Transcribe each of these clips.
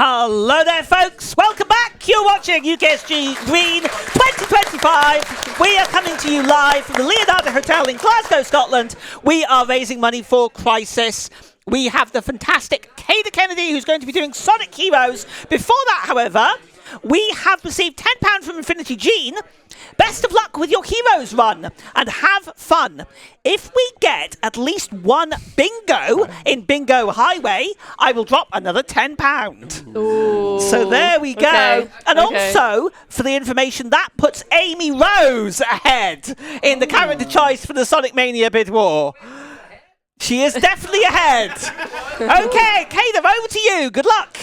Hello there, folks. Welcome back. You're watching UKSG Green 2025. We are coming to you live from the Leonardo Hotel in Glasgow, Scotland. We are raising money for Crisis. We have the fantastic KeidaKennedy, who's going to be doing Sonic Heroes. Before that, however, we have received £10 from Infinity Gene. Best of luck with your Heroes run and have fun. If we get at least one bingo in Bingo Highway, I will drop another £10. Ooh. So there we go. Okay. And also, for the information, that puts Amy Rose ahead in the character choice for the Sonic Mania Bid War. She is definitely ahead. Okay, Keida, over to you. Good luck.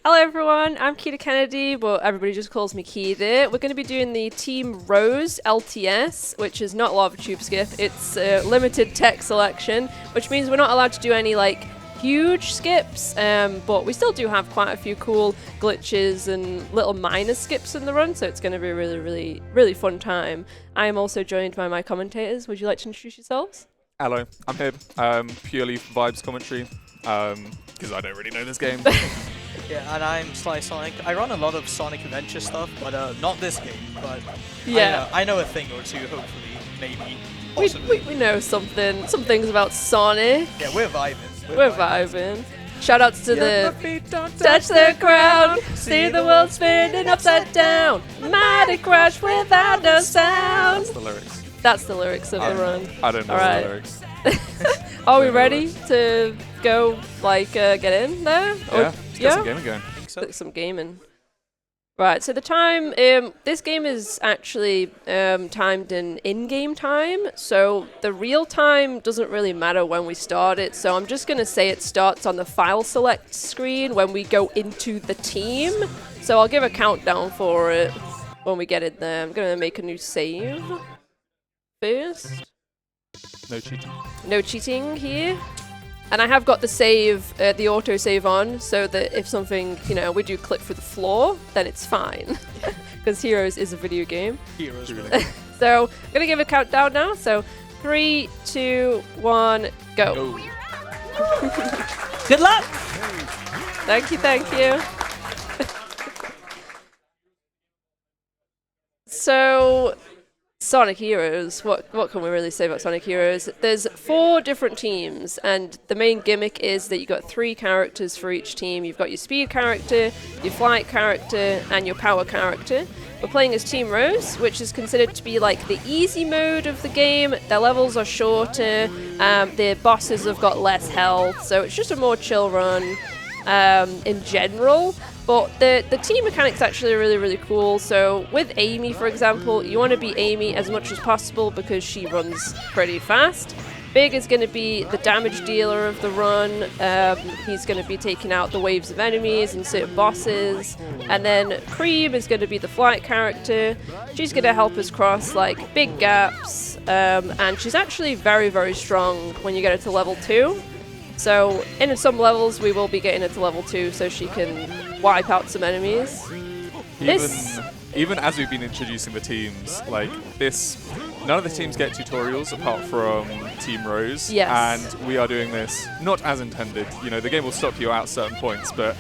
Hello everyone, I'm KeidaKennedy, but everybody just calls me Keida. We're going to be doing the Team Rose LTS, which is not Lava Tube Skip. It's a limited tech selection, which means we're not allowed to do any like huge skips, but we still do have quite a few cool glitches and little minor skips in the run, so it's going to be a really fun time. I am also joined by my commentators. Would you like to introduce yourselves? Hello, I'm here purely for vibes commentary, because I don't really know this game. Yeah, and I'm Sly Sonic. I run a lot of Sonic Adventure stuff, but not this game. But Yeah, I know a thing or two, hopefully, maybe, possibly. we know some things about Sonic. Yeah, we're vibing. We're vibing. Shout outs to the touch the ground, see the world spinning upside down, mighty crash without no sound. That's the lyrics. That's the lyrics of the run. I don't know Alright. the lyrics. Are we ready to go, like, get in there? Yeah, let's get some gaming going. Get some gaming. Right, so the time, this game is actually timed in-game time, so the real time doesn't really matter when we start it, so I'm just going to say it starts on the file select screen when we go into the team. So I'll give a countdown for it when we get it there. I'm going to make a new save first. No cheating. No cheating here. And I have got the save, the auto save on, so that if something, we do click through the floor, then it's fine. Because Heroes is a video game. Heroes. So I'm going to give a countdown now. So 3, 2, 1, go. Good luck. Thank you. So, Sonic Heroes, what can we really say about Sonic Heroes? There's 4 different teams, and the main gimmick is that you've got 3 characters for each team. You've got your speed character, your flight character, and your power character. We're playing as Team Rose, which is considered to be like the easy mode of the game. Their levels are shorter, their bosses have got less health, so it's just a more chill run in general. But the team mechanics actually are really cool. So with Amy, for example, you want to be Amy as much as possible because she runs pretty fast. Big is going to be the damage dealer of the run. He's going to be taking out the waves of enemies and certain bosses. And then Cream is going to be the flight character. She's going to help us cross like big gaps. And she's actually very strong when you get her to level 2. So in some levels we will be getting it to level 2 so she can wipe out some enemies. Even as we've been introducing the teams, like none of the teams get tutorials apart from Team Rose. Yes. And we are doing this not as intended. The game will stop you at certain points, but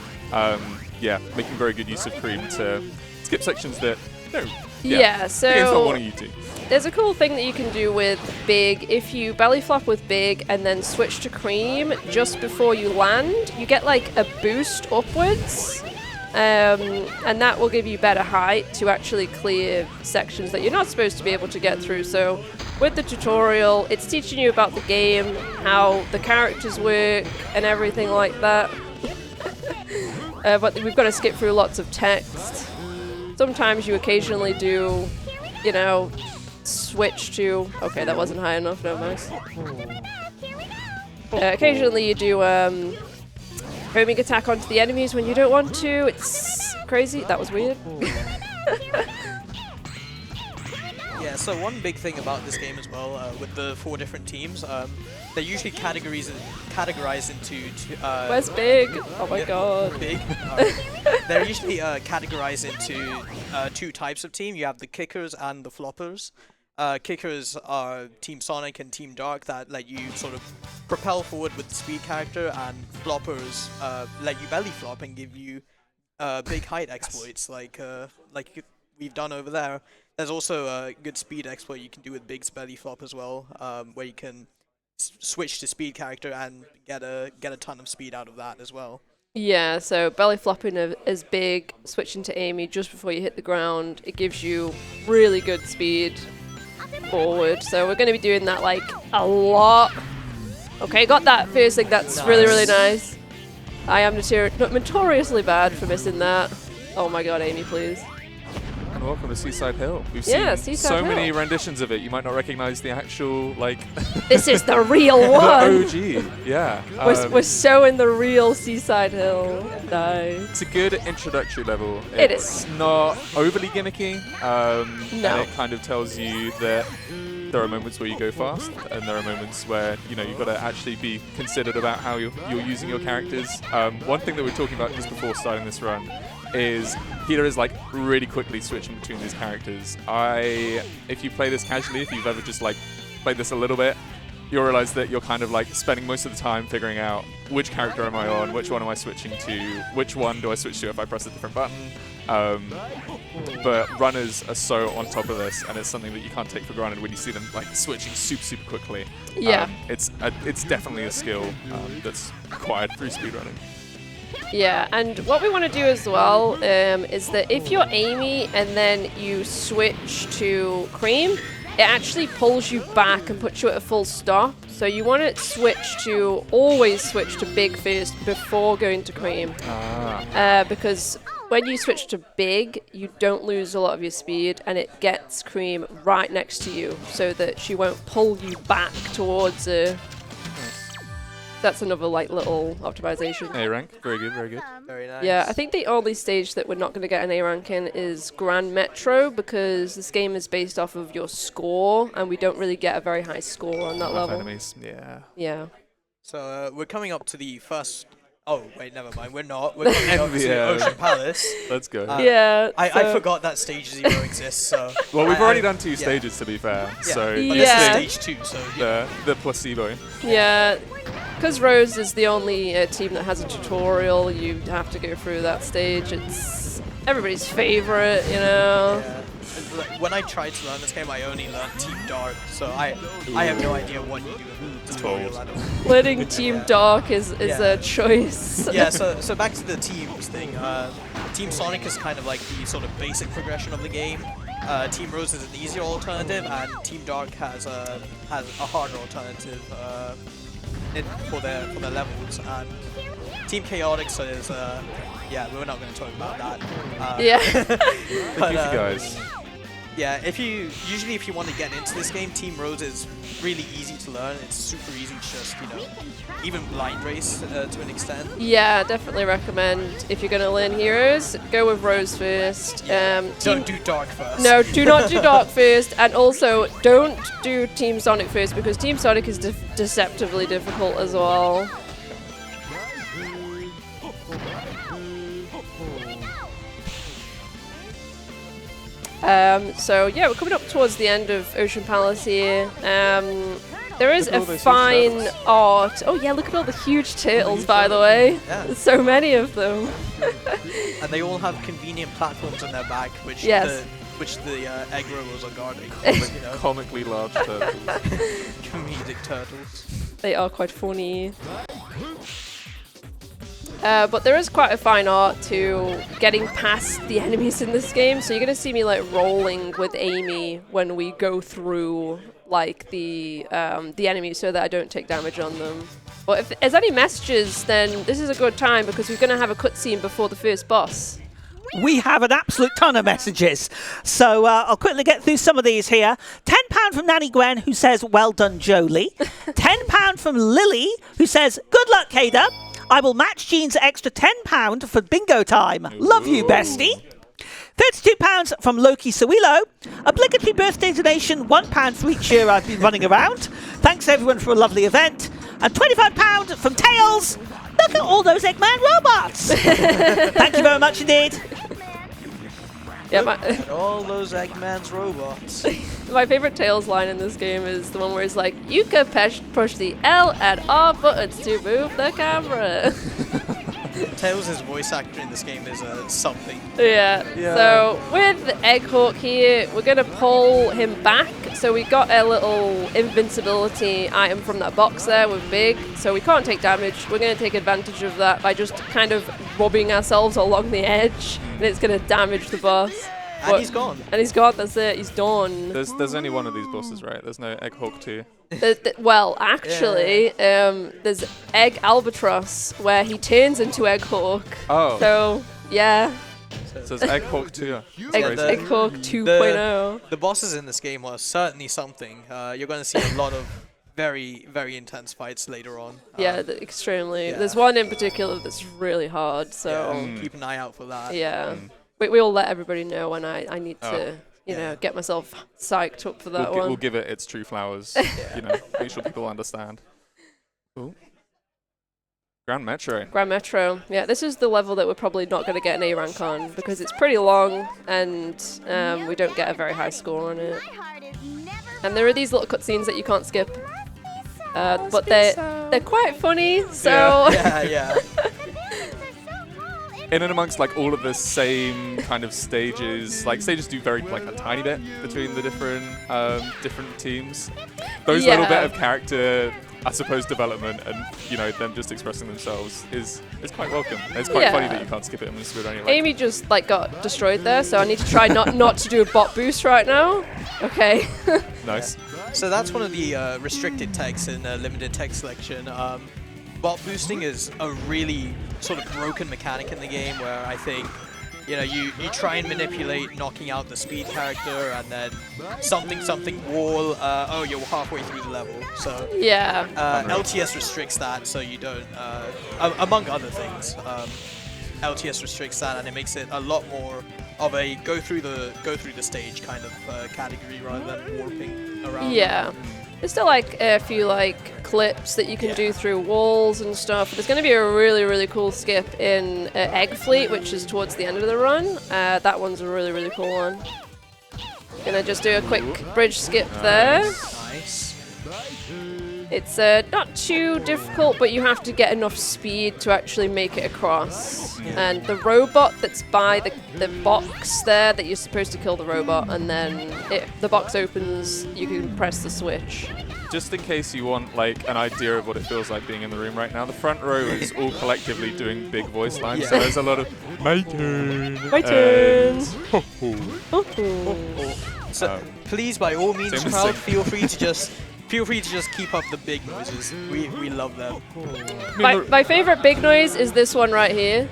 making very good use of Cream to skip sections that So the game's not wanting you to. There's a cool thing that you can do with Big. If you belly flop with Big and then switch to Cream just before you land, you get like a boost upwards. And that will give you better height to actually clear sections that you're not supposed to be able to get through. So with the tutorial, it's teaching you about the game, how the characters work and everything like that. But we've got to skip through lots of text. Sometimes you occasionally do, switch to... Okay, that wasn't high enough, no nice. Occasionally you do homing attack onto the enemies when you don't want to. It's crazy. That was weird. Yeah, so one big thing about this game as well, with the 4 different teams, they're usually categorized into... Where's Big? Oh my god. Big. They're usually categorized into 2 types of team. You have the kickers and the floppers. Kickers are Team Sonic and Team Dark that let you sort of propel forward with the speed character, and floppers let you belly flop and give you big height exploits like we've done over there. There's also a good speed exploit you can do with Big's belly flop as well, where you can switch to speed character and get a ton of speed out of that as well. Yeah, so belly flopping is big, switching to Amy just before you hit the ground. It gives you really good speed forward. So we're going to be doing that like a lot. Okay, got that first thing. That's really, really nice. I am notoriously bad for missing that. Oh my god, Amy, please. And welcome to Seaside Hill. We've Yeah, seen Seaside so Hill. many renditions of it. You might not recognize the actual, like, This is the real the one. OG. Yeah. We're so in the real Seaside Hill. Nice. It's a good introductory level. It It's not overly gimmicky. And No. it kind of tells you that there are moments where you go fast, and there are moments where you've got to actually be considered about how you're using your characters. One thing that we're talking about just before starting this run is Keida is like really quickly switching between these characters. If you play this casually, if you've ever just like played this a little bit, you'll realize that you're kind of like spending most of the time figuring out which character am I on, which one am I switching to, which one do I switch to if I press a different button. But runners are so on top of this, and it's something that you can't take for granted when you see them like switching super quickly. Yeah. It's definitely a skill that's acquired through speedrunning. Yeah, and what we want to do as well is that if you're Amy and then you switch to Cream, it actually pulls you back and puts you at a full stop. So you want to always switch to Big first before going to Cream. Because when you switch to Big, you don't lose a lot of your speed, and it gets Cream right next to you so that she won't pull you back towards her. That's another like little optimization. A rank, very good, very good. Very nice. Yeah, I think the only stage that we're not going to get an A rank in is Grand Metro, because this game is based off of your score, and we don't really get a very high score on that level. Enemies, yeah. Yeah. So we're coming up to the first. Oh wait, never mind. We're not. We're coming up to the Ocean Palace. Let's go. Yeah. I forgot that stage 0 exists. So Well, we've I- already I- done 2 yeah. stages, to be fair. Yeah. So But Yeah. this is stage 2. So yeah. the placebo. Yeah. Because Rose is the only team that has a tutorial, you have to go through that stage. It's everybody's favorite, you know. Yeah. When I tried to learn this game, I only learned Team Dark, so I have no idea what you do in the tutorial at all. Letting Team Dark is Yeah. a choice. Yeah, so back to the teams thing. Team Sonic is kind of like the sort of basic progression of the game. Team Rose is an easier alternative, and Team Dark has a harder alternative for their levels. And Team Chaotic, so there's yeah, we're not going to talk about that. Yeah. Thank you guys. Yeah, if you want to get into this game, Team Rose is really easy to learn. It's super easy to just, even blind race to an extent. Yeah, definitely recommend if you're going to learn heroes, go with Rose first. Don't do Dark first. No, do not do Dark first, and also don't do Team Sonic first, because Team Sonic is deceptively difficult as well. So yeah, we're coming up towards the end of Ocean Palace here. There is Look at a all those huge fine turtles. art. Oh yeah, look at all the huge turtles, by the way. Yeah. There's so many of them. And they all have convenient platforms on their back, which Yes. the egg rollers are guarding. Comically large turtles. Comedic turtles. They are quite funny. But there is quite a fine art to getting past the enemies in this game. So you're going to see me like rolling with Amy when we go through like the enemies, so that I don't take damage on them. But if there's any messages, then this is a good time, because we're going to have a cutscene before the first boss. We have an absolute ton of messages. So I'll quickly get through some of these here. £10 from Nanny Gwen, who says, well done, Jolie. £10 from Lily, who says, good luck, Keida. I will match Jean's extra £10 for bingo time. Love you, bestie. £32 from Loki Sawilo. Obligatory birthday donation, £1 for each year I've been running around. Thanks everyone for a lovely event. And £25 from Tails. Look at all those Eggman robots. Thank you very much indeed. Yeah, And all those Eggman's robots. my favorite Tails line in this game is the one where it's like, you can push the L and R buttons to move the camera. Tails' voice actor in this game is something. Yeah. So with Egghawk here, we're gonna pull him back. So we got a little invincibility item from that box there with Big. So we can't take damage. We're gonna take advantage of that by just kind of rubbing ourselves along the edge, and it's gonna damage the boss. And he's gone. And he's gone. That's it. He's done. There's only one of these bosses, right? There's no Egghawk 2. Well, actually, there's Egg Albatross where he turns into Egghawk. Oh. So yeah. So it's Egghawk 2. Egghawk 2.0. The bosses in this game are certainly something. You're going to see a lot of very, very intense fights later on. Yeah, extremely. Yeah. There's one in particular that's really hard. So keep an eye out for that. yeah. We'll let everybody know when I need to, you know, get myself psyched up for that one. We'll give it its true flowers. You know, make sure people understand. Ooh. Grand Metro. Grand Metro. Yeah, this is the level that we're probably not going to get an A rank on because it's pretty long and we don't get a very high score on it. And there are these little cutscenes that you can't skip, but they're quite funny. So Yeah. In and amongst like all of the same kind of stages, like stages do vary like a tiny bit between the different teams. Those little bit of character, I suppose, development and them just expressing themselves is quite welcome. It's quite funny that you can't skip it unless you're only like. Amy just like got destroyed there, so I need to try not to do a bot boost right now. Okay. Nice. So that's one of the restricted text in limited text selection. Bot boosting is a really sort of broken mechanic in the game where I think you try and manipulate knocking out the speed character and then something wall, oh, you're halfway through the level. So yeah. LTS restricts that, so you don't, among other things, LTS restricts that, and it makes it a lot more of a go through the stage kind of category rather than warping around. Yeah. There's still like a few like clips that you can do through walls and stuff. There's going to be a really, really cool skip in Egg Fleet, which is towards the end of the run. That one's a really, really cool one. Gonna just do a quick bridge skip there. Nice. It's not too difficult, but you have to get enough speed to actually make it across. And the robot that's by the box there, that you're supposed to kill the robot, and then the box opens, you can press the switch. Just in case you want like an idea of what it feels like being in the room right now, the front row is all collectively doing big voice lines. So there's a lot of my turn. My turn. So please, by all means, crowd, feel free to just keep up the big noises. We love them. My favorite big noise is this one right here.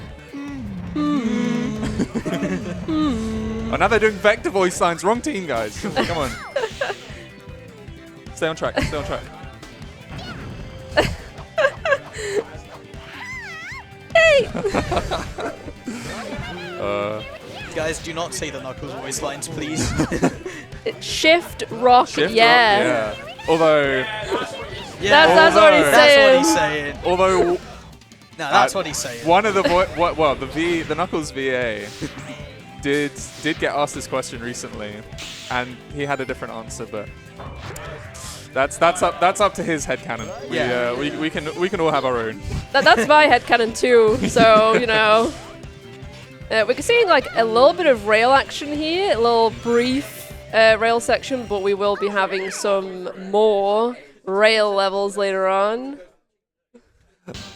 Oh, now they're doing vector voice lines. Wrong team, guys. Come on. Stay on track. Stay on track. Hey! Guys, do not say the Knuckles voice lines, please. Shift rock, Shift yeah. rock, yeah. Although, that's what he's saying. That's what he's saying. although No, that's what he's saying. one of the the Knuckles VA did get asked this question recently, and he had a different answer, but that's up to his headcanon. We can all have our own. That's my headcanon too. So we can see like a little bit of rail action here, a little brief rail section, but we will be having some more rail levels later on.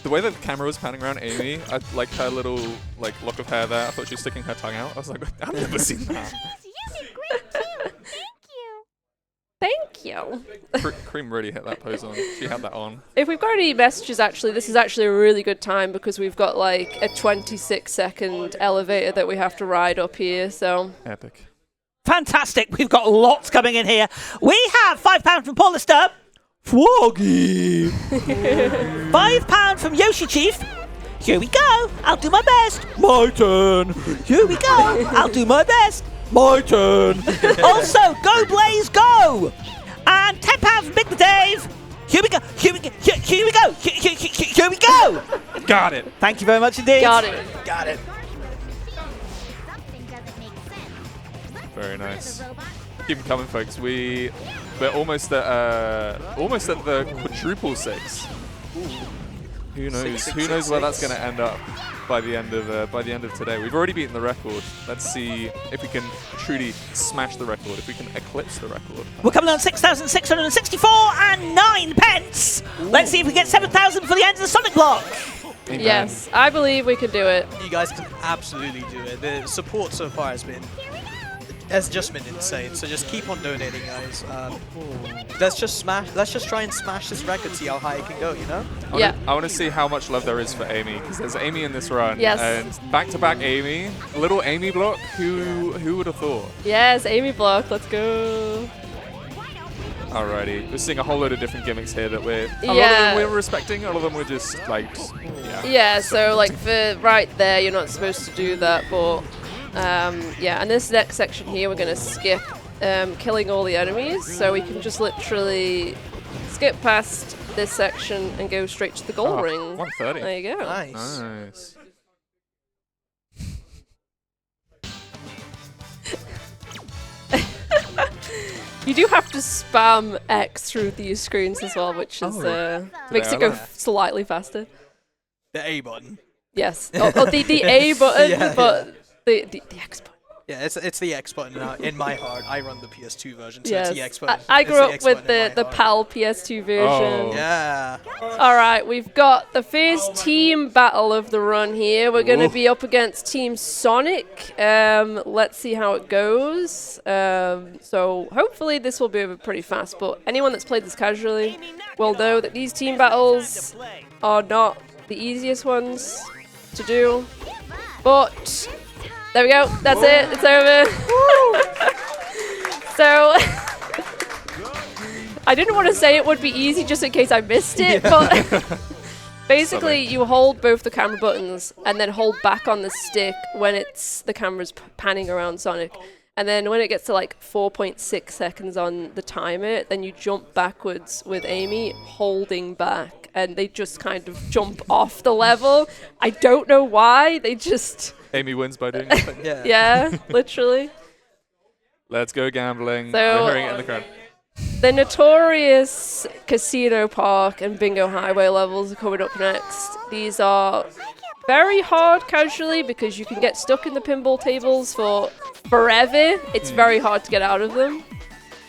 The way that the camera was panning around Amy, I liked her little like lock of hair there. I thought she was sticking her tongue out. I was like, I've never seen that. Thank you. Cream really hit that pose on. She had that on. If we've got any messages, actually, this is actually a really good time because we've got like a 26-second elevator that we have to ride up here. So Epic. Fantastic. We've got lots coming in here. We have £5 from Paul Lister. Froggy. £5 from Yoshi Chief. Here we go. I'll do my best. My turn. Here we go. I'll do my best. My turn. Also, go Blaze, go. And £10 from Big Dave. Here we go. Here we go. Here we go. Here we go. Got it. Thank you very much indeed. got it. Got it. Very nice. Keep them coming, folks. We're almost at the quadruple 6. Who knows? Six, Who knows where that's six. going to end up? by the end of today. We've already beaten the record. Let's see if we can truly smash the record, if we can eclipse the record. We're coming on 6,664 and 9 pence. Let's see if we get 7,000 for the end of the Sonic block. Amen. Yes, I believe we can do it. You guys can absolutely do it. The support so far has just been insane. So just keep on donating, guys. Let's just try and smash this record. See how high it can go. You know? I want to see how much love there is for Amy, because there's Amy in this run. Yes. And back-to-back Amy, little Amy block. Who would have thought? Yes, Amy block. Let's go. Alrighty, we're seeing a whole load of different gimmicks here that a lot of them we're respecting, a lot of them we're just like, Yeah, so like for right there, you're not supposed to do that, but yeah, and this next section here, we're gonna skip killing all the enemies, so we can just literally skip past this section and go straight to the goal ring. 130. There you go. Nice. You do have to spam X through these screens as well, which is makes it go slightly faster. The A button. Yes. The A button, but the X button. Yeah, it's the X button now. In my heart, I run the PS2 version, so Yes. it's the X button. I grew up X with button in the my heart. PAL PS2 version. Oh. Yeah. All right, we've got the first team battle of the run here. We're going to be up against Team Sonic. Let's see how it goes. So hopefully this will be over pretty fast, but anyone that's played this casually will know that these team battles are not the easiest ones to do. But there we go. That's it. It's over. So I didn't want to say it would be easy just in case I missed it, but basically you hold both the camera buttons and then hold back on the stick when the camera's panning around Sonic. And then when it gets to like 4.6 seconds on the timer, then you jump backwards with Amy holding back, and they just kind of jump off the level. I don't know why. They just... Amy wins by doing nothing. Yeah, literally. Let's go gambling. So, we're hearing it in the crowd. The notorious Casino Park and Bingo Highway levels are coming up next. These are very hard casually because you can get stuck in the pinball tables for forever. It's very hard to get out of them.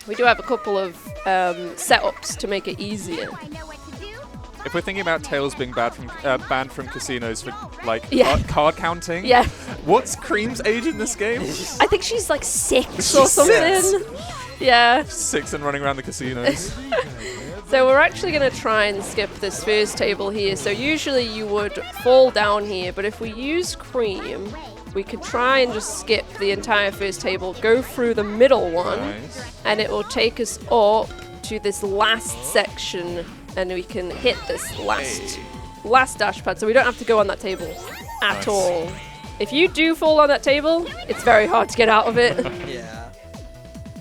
We do have a couple of setups to make it easier. If we're thinking about Tails being banned from casinos for like card counting, what's Cream's age in this game? I think she's like 6 or something. Yeah. 6 and running around the casinos. So we're actually going to try and skip this first table here. So usually you would fall down here, but if we use Cream, we could try and just skip the entire first table, go through the middle one, and it will take us up to this last section, and we can hit this last dash pad, so we don't have to go on that table at all. If you do fall on that table, it's very hard to get out of it. Yeah.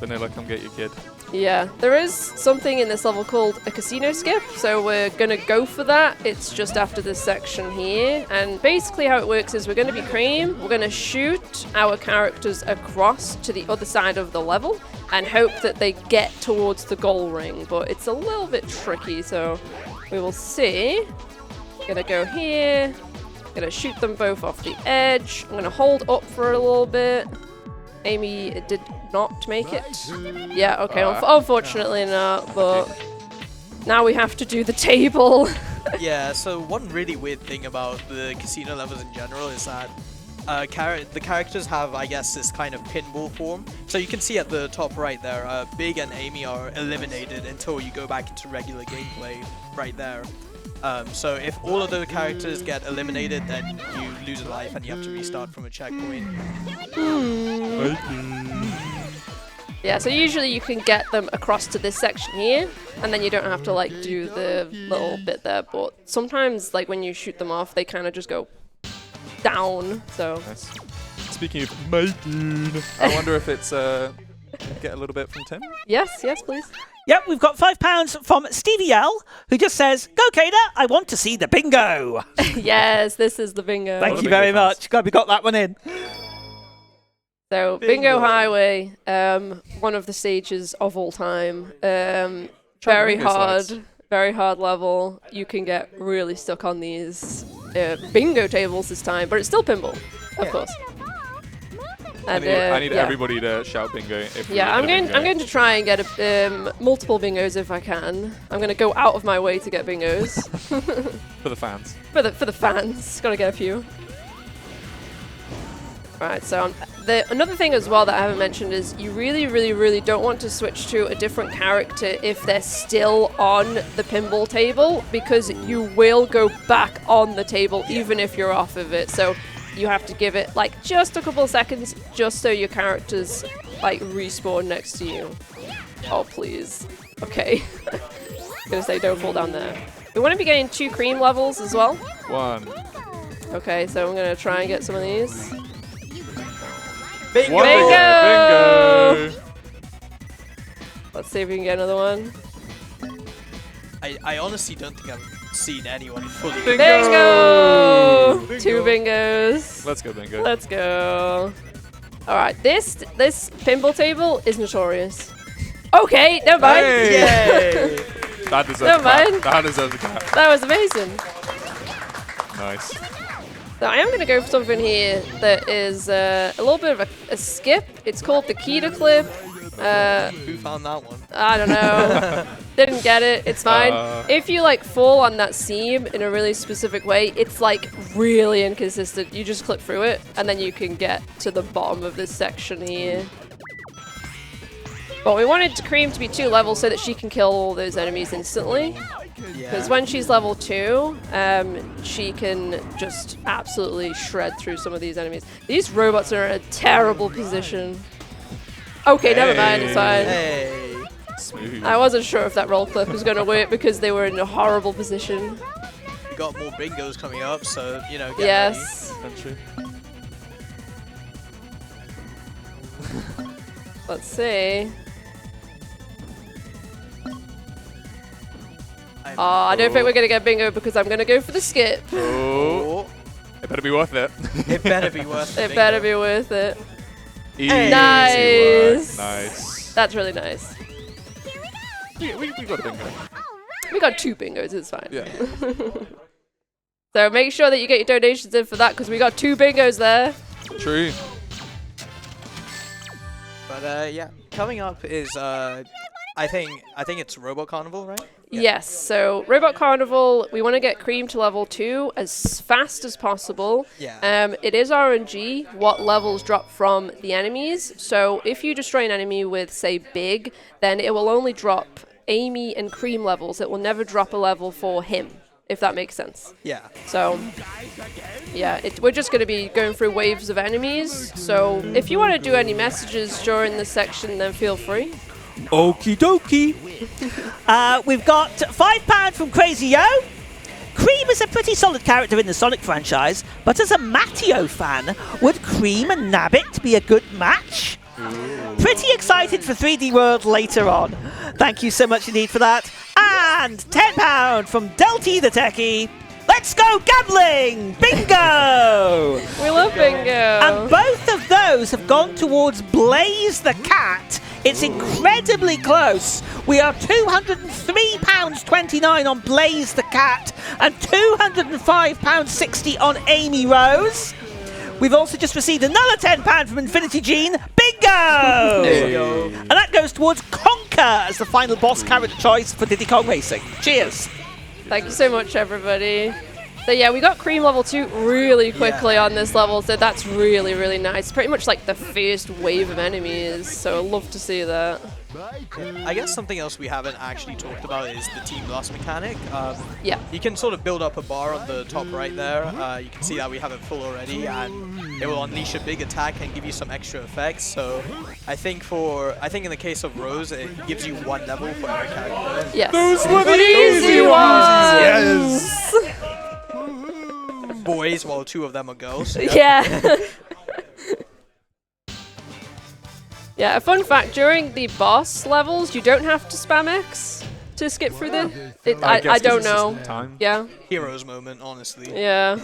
Vanilla, come get your kid. Yeah, there is something in this level called a casino skip, so we're going to go for that. It's just after this section here, and basically how it works is we're going to be Cream, we're going to shoot our characters across to the other side of the level and hope that they get towards the goal ring, but it's a little bit tricky, so we will see. Going to go here, going to shoot them both off the edge, I'm going to hold up for a little bit. Amy did not make it. Yeah, okay, unfortunately not, but now we have to do the table. Yeah, so one really weird thing about the casino levels in general is that the characters have, I guess, this kind of pinball form. So you can see at the top right there, Big and Amy are eliminated until you go back into regular gameplay right there. So if all of the characters get eliminated, then you lose a life and you have to restart from a checkpoint. Yeah, so usually you can get them across to this section here, and then you don't have to like do the little bit there, but sometimes like when you shoot them off, they kind of just go down, so. Nice. Speaking of making, I wonder if it's get a little bit from Tim? Yes, please. Yep, we've got £5 from Stevie L, who just says, "Go Keida, I want to see the bingo." Yes, this is the bingo. Thank you very much. Glad we got that one in. So, Bingo Highway, one of the stages of all time. Very hard level. You can get really stuck on these. bingo tables this time, but it's still pinball, of course. And, I need yeah. everybody to shout bingo. If we Yeah, get a I'm bingo. going to try and get multiple bingos if I can. I'm going to go out of my way to get bingos. For the fans. For the fans, gotta get a few. Right, so another thing as well that I haven't mentioned is you really don't want to switch to a different character if they're still on the pinball table, because you will go back on the table even if you're off of it. So you have to give it like just a couple of seconds just so your characters like respawn next to you. Oh please. Okay. I'm gonna say don't fall down there. We want to be getting 2 cream levels as well. 1. Okay, so I'm gonna try and get some of these. Bingo! One Bingo! Bingo! Let's see if we can get another one. I honestly don't think I've seen anyone fully. Bingo! Bingo! 2 bingos. Let's go bingo. Let's go. All right, this pinball table is notorious. Okay, never mind. Hey! That deserves Never a clap. mind. That deserves a clap. That was amazing. Nice. So I am going to go for something here that is a little bit of a skip. It's called the Keida clip. Who found that one? I don't know. Didn't get it. It's fine. If you like fall on that seam in a really specific way, it's like really inconsistent. You just clip through it and then you can get to the bottom of this section here. But we wanted Cream to be 2 levels so that she can kill all those enemies instantly. Because when she's level 2, she can just absolutely shred through some of these enemies. These robots are in a terrible position. Okay, never mind, it's fine. Hey. Smooth. I wasn't sure if that roll clip was going to work because they were in a horrible position. We got more bingos coming up, so you know. Get Yes. Country. Let's see. ready. I don't think we're going to get bingo because I'm going to go for the skip. Oh. It better be worth it. It better be worth it. It better be worth it. Easy Nice. work. Nice. That's really nice. We got a bingo. We got 2 bingos, it's fine. Yeah. So make sure that you get your donations in for that because we got 2 bingos there. True. But yeah, coming up is I think it's Robot Carnival, right? Yeah. Yes, so Robot Carnival, we want to get Cream to level 2 as fast as possible. Yeah. It is RNG, what levels drop from the enemies. So if you destroy an enemy with, say, Big, then it will only drop Amy and Cream levels. It will never drop a level for him, if that makes sense. Yeah. So, yeah, we're just going to be going through waves of enemies. So if you want to do any messages during this section, then feel free. Okie dokie. We've got £5 from Crazy Yo. Cream is a pretty solid character in the Sonic franchise, but as a Matteo fan, would Cream and Nabbit be a good match? Pretty excited for 3D World later on. Thank you so much indeed for that. And £10 from Delty the Techie. Let's go gambling! Bingo! We love bingo. And both of those have gone towards Blaze the Cat. It's incredibly close. We are £203.29 on Blaze the Cat and £205.60 on Amy Rose. We've also just received another £10 from Infinity Gene. Bingo! Bingo. And that goes towards Conker as the final boss character choice for Diddy Kong Racing. Cheers. Thank you so much, everybody. So yeah, we got Cream level 2 really quickly on this level, so that's really, really nice. Pretty much like the first wave of enemies, so I'd love to see that. I guess something else we haven't actually talked about is the team loss mechanic. Yeah. You can sort of build up a bar on the top right there. You can see that we have it full already, and it will unleash a big attack and give you some extra effects. So I think in the case of Rose, it gives you 1 level for every character. Yes. Those were the easy ones! Yes. Boys, while 2 of them are girls. Yeah. Yeah, a fun fact, during the boss levels, you don't have to spam X to skip through the... I guess 'cause don't it's just know. time. Yeah. Heroes moment, honestly. Yeah.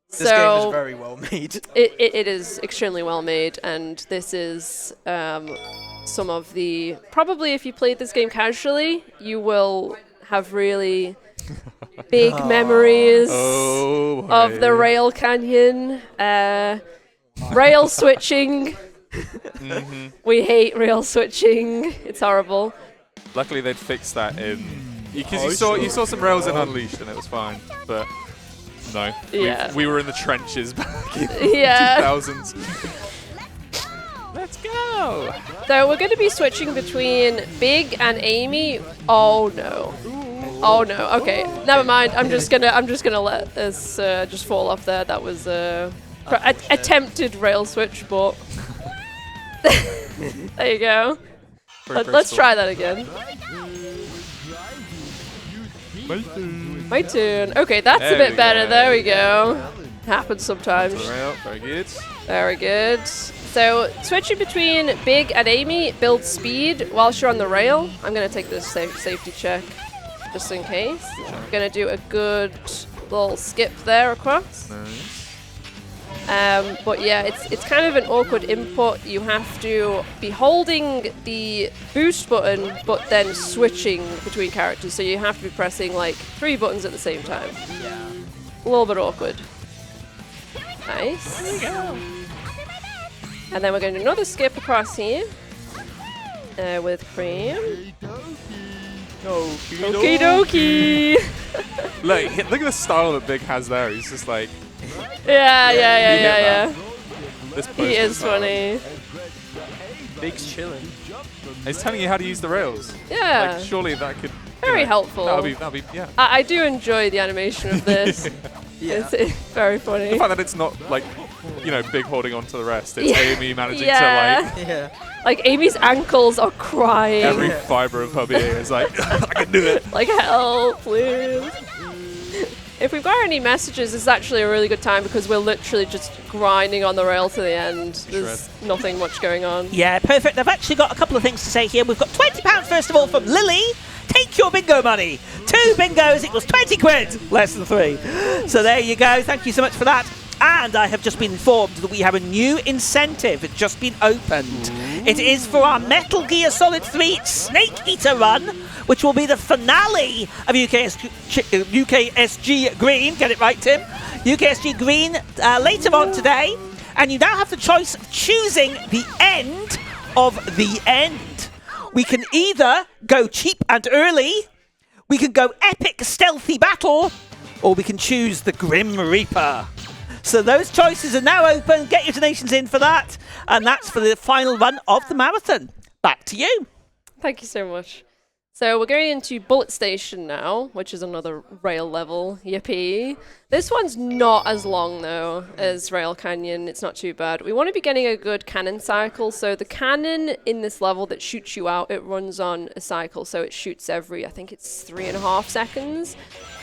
This game is very well made. It is extremely well made, and this is some of the... Probably if you played this game casually, you will have really Big memories Oh, of the Rail Canyon. Rail switching. We hate rail switching. It's horrible. Luckily, they'd fixed that in because you saw some rails in Unleashed and it was fine, but no. Yeah. We were in the trenches back in Yeah. 2000s. Let's go. So we're going to be switching between Big and Amy. Oh no. Oh no. Okay. Never mind. I'm just gonna let this just fall off there. That was attempted rail switch, but there you go. Let's try that again. My turn. Okay, that's a bit better. There we go. Happens sometimes. Very good. Very good. So switching between Big and Amy builds speed whilst you're on the rail. I'm going to take this safety check just in case. I'm going to do a good little skip there across. Nice. But yeah, it's kind of an awkward input. You have to be holding the boost button, but then switching between characters. So you have to be pressing like 3 buttons at the same time. Yeah. A little bit awkward. Nice. There we go. And then we're going to do another skip across here with Cream. Okie dokie. Look at the style that Big has there. He's just like. Yeah. This He is funny. Big's chilling. He's telling you how to use the rails. Yeah. Like, surely that could. Very helpful. That'll be yeah. I do enjoy the animation of this. Yeah. It's very funny. The fact that it's not like, Big holding on to the rest. It's Yeah. Amy managing Yeah. to like. Yeah. Like Amy's ankles are crying. Every fiber of her being is like, I can do it. Like, help, please. If we've got any messages, it's actually a really good time because we're literally just grinding on the rail to the end. There's nothing much going on. Yeah, perfect. I've actually got a couple of things to say here. We've got £20 first of all from Lily. Take your bingo money. 2 bingos equals 20 quid. Less than 3. So there you go. Thank you so much for that. And I have just been informed that we have a new incentive. It's just been opened. It is for our Metal Gear Solid 3 Snake Eater run, which will be the finale of UKSG Green. Get it right, Tim. UKSG Green later on today. And you now have the choice of choosing the end of the end. We can either go cheap and early, we can go epic stealthy battle, or we can choose the Grim Reaper. So those choices are now open. Get your donations in for that. And that's for the final run of the marathon. Back to you. Thank you so much. So we're going into Bullet Station now, which is another rail level. Yippee. This one's not as long, though, as Rail Canyon. It's not too bad. We want to be getting a good cannon cycle. So the cannon in this level that shoots you out, it runs on a cycle. So it shoots every, I think it's 3.5 seconds.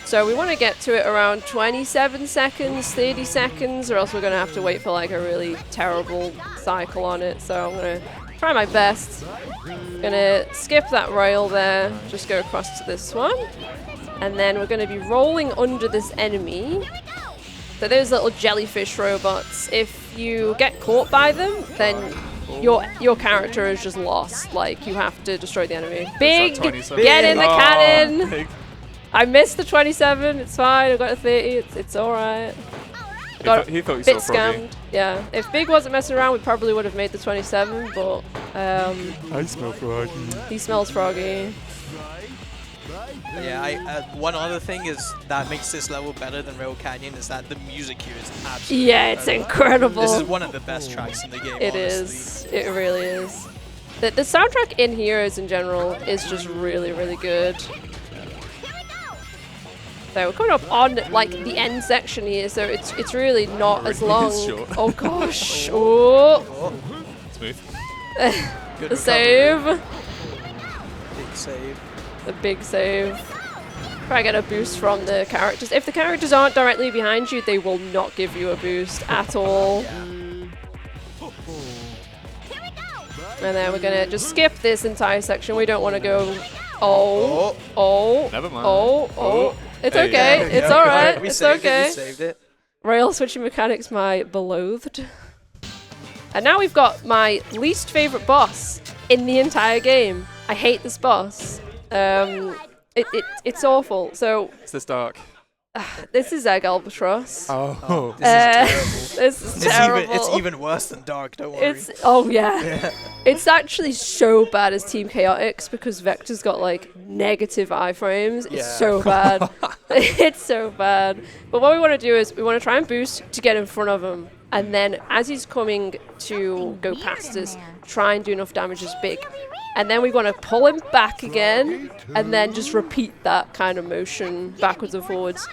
So we want to get to it around 27 seconds, 30 seconds, or else we're going to have to wait for like a really terrible cycle on it. So I'm going to try my best. Going to skip that rail there, just go across to this one. And then we're going to be rolling under this enemy. So those little jellyfish robots, if you get caught by them, then your character is just lost. Like, you have to destroy the enemy. Big, get in the cannon! Big. I missed the 27. It's fine. I got a 30. It's all right. He thought he Bit saw Froggy. scammed. Yeah. If Big wasn't messing around, we probably would have made the 27. But I smell Froggy. he smells froggy. Yeah, one other thing is that makes this level better than Rail Canyon is that the music here is absolutely Yeah, it's incredible. This is one of the best tracks in the game. It is. It really is. The soundtrack in Heroes in general is just really, really good. So we're coming up on like the end section here, so it's really not as long. Short. Oh gosh! Oh, Smooth. Good the save, Big save. the big save. Try to get a boost from the characters. If the characters aren't directly behind you, they will not give you a boost at all. Yeah. And then we're gonna just skip this entire section. We don't want to go. Oh. Never mind. Oh. It's Hey. okay. Yeah, It's yeah, all yeah. right. We It's saved okay. It, we saved it. Rail switching mechanics, my beloved. And now we've got my least favorite boss in the entire game. I hate this boss. It's awful. So It's this dark. this is Egg Albatross. Oh. This This is terrible. It's even worse than Dark, don't worry. Oh yeah. It's actually so bad as Team Chaotix because Vector's got like negative iframes. It's Yeah. so bad. It's so bad. But what we want to do is we want to try and boost to get in front of him. And then as he's coming to go past us, try and do enough damage as big. And then we want to pull him back again and then just repeat that kind of motion backwards and forwards.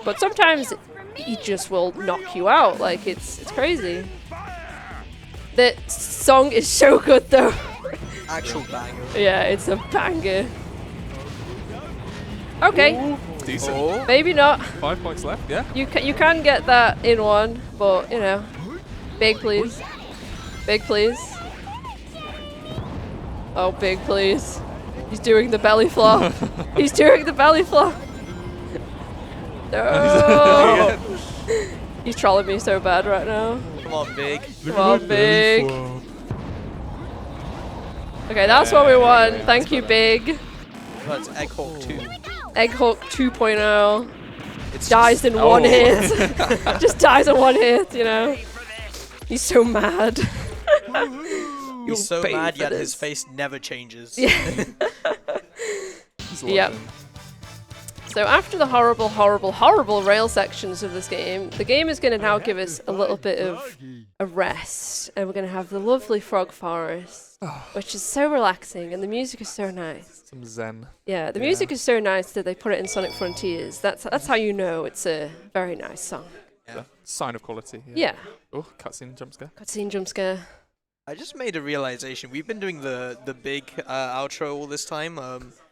But sometimes he just will knock you out. Like, it's crazy. The song is so good, though. Actual banger. Yeah, it's a banger. Okay, Ooh, decent. maybe not. 5 points left, yeah? You can get that in one, but, you know. Big, please. Big, please. Oh, big, please. He's doing the belly flop. He's doing the belly flop. No. He's trolling me so bad right now. Come on, Big. Come on, Big. Okay, that's what we want. Thank you, Big. That's Egg Hawk 2. Egg Hawk 2.0. It's Dies in one Oh. hit. Just dies in one hit, you know. He's so mad. He's so paid mad, for yet this. his face never changes. Yeah. There's a lot Yep. of them. So after the horrible, horrible, horrible rail sections of this game, the game is going to now give us a little bit of a rest. And we're going to have the lovely Frog Forest, which is so relaxing, and the music is so nice. Some zen. Yeah, the music is so nice that they put it in Sonic Frontiers. That's how you know it's a very nice song. Yeah. Sign of quality. Yeah. Oh, cutscene jump scare. Cutscene jump scare. I just made a realization. We've been doing the big outro all this time.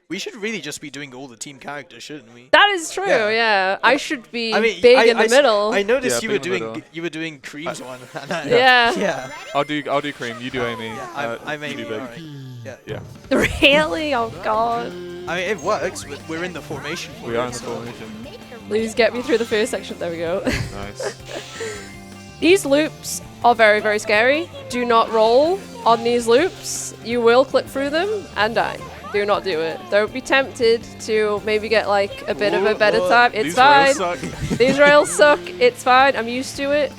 We should really just be doing all the team characters, shouldn't we? That is true, Yeah. yeah. I should be I mean, big in the middle. I noticed Yeah, you were big in the doing middle. you were doing Cream's one. And Yeah. Yeah. I'll do Cream. You do Amy. I you made do it. Big. Alright. Yeah. Yeah. Really? Oh, God. I mean, it works. We're in the formation. For We it, are in the so- formation. Please get me through the first section. There we go. Nice. These loops are very, very scary. Do not roll on these loops. You will clip through them and die. Do not do it. Don't be tempted to maybe get like a bit of a better time. It's These fine. rails suck. These rails suck. It's fine. I'm used to it.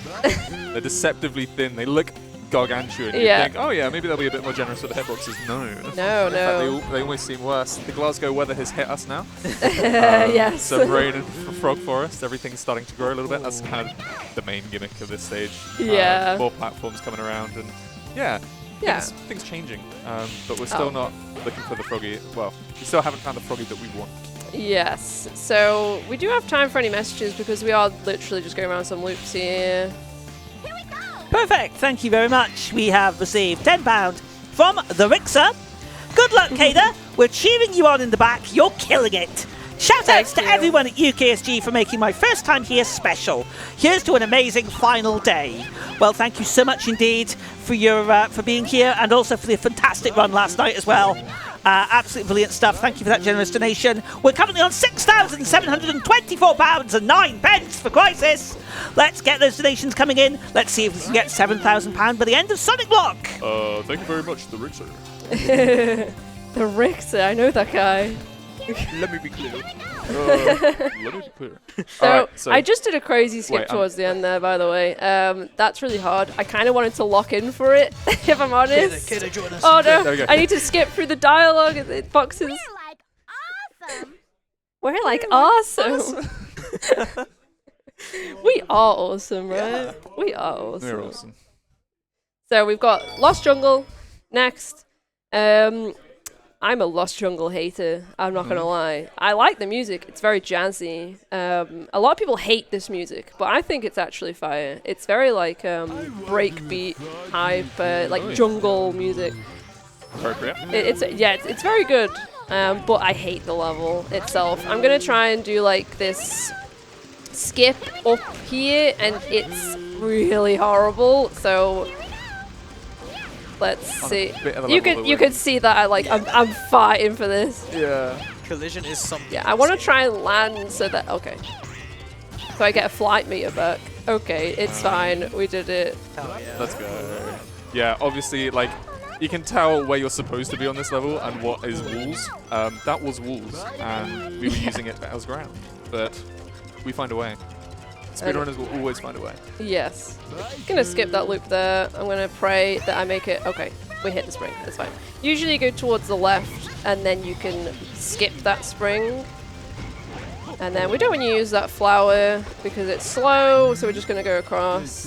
They're deceptively thin. They look gargantuan. You Yeah. think, oh yeah, maybe they'll be a bit more generous with the hitboxes. No. No, In fact, no. they almost seem worse. The Glasgow weather has hit us now. Yes. Some rain and Frog Forest. Everything's starting to grow a little bit. That's kind of the main gimmick of this stage. Yeah. More platforms coming around, and yeah. Yeah. Things changing. But we're still not looking for the Froggy. Well, we still haven't found the Froggy that we want. Yes. So we do have time for any messages because we are literally just going around some loops here. Perfect. Thank you very much. We have received £10 from the Rixer. Good luck, Keida. We're cheering you on in the back. You're killing it. Shout outs to you. everyone at UKSG for making my first time here special. Here's to an amazing final day. Well, thank you so much indeed for your for being here and also for the fantastic run last night as well. Absolutely brilliant stuff. Thank you for that generous donation. We're currently on £6,724 and 9 pence for Crisis. Let's get those donations coming in. Let's see if we can get £7,000 by the end of Sonic Block. Thank you very much, the Rixer. The Rixer. I know that guy. Let me be clear. Let me be clear. So, Alright, so I just did a crazy skip Wait, towards the end there, by the way. That's really hard. I kind of wanted to lock in for it, if I'm honest. Keida, join us. Oh There we no, go. I need to skip through the dialogue and the boxes. We're like awesome. We're like awesome. We are awesome, right? Yeah. We are awesome. they're awesome. So we've got Lost Jungle next. I'm a Lost Jungle hater. I'm not gonna lie. I like the music. It's very jazzy. A lot of people hate this music, but I think it's actually fire. It's very like breakbeat hype, like Oh, yeah. jungle music. Appropriate. It's very good. But I hate the level itself. I'm gonna try and do like this skip up here, and it's really horrible. So let's see. bit of a You level could to you win. could see that I'm fighting for this. Yeah. Collision is something. Yeah, I want to try and land so that okay. So I get a flight meter back. Okay, it's fine. We did it. Hell yeah. Let's go. Yeah, obviously, like, You can tell where you're supposed to be on this level and what is walls. That was walls, and we were using it as ground. But we find a way. Speedrunners will always find a way. Yes. Gonna skip that loop there. I'm gonna pray that I make it. Okay, we hit the spring. That's fine. Usually you go towards the left, and then you can skip that spring. And then we don't want to use that flower because it's slow, so we're just gonna go across.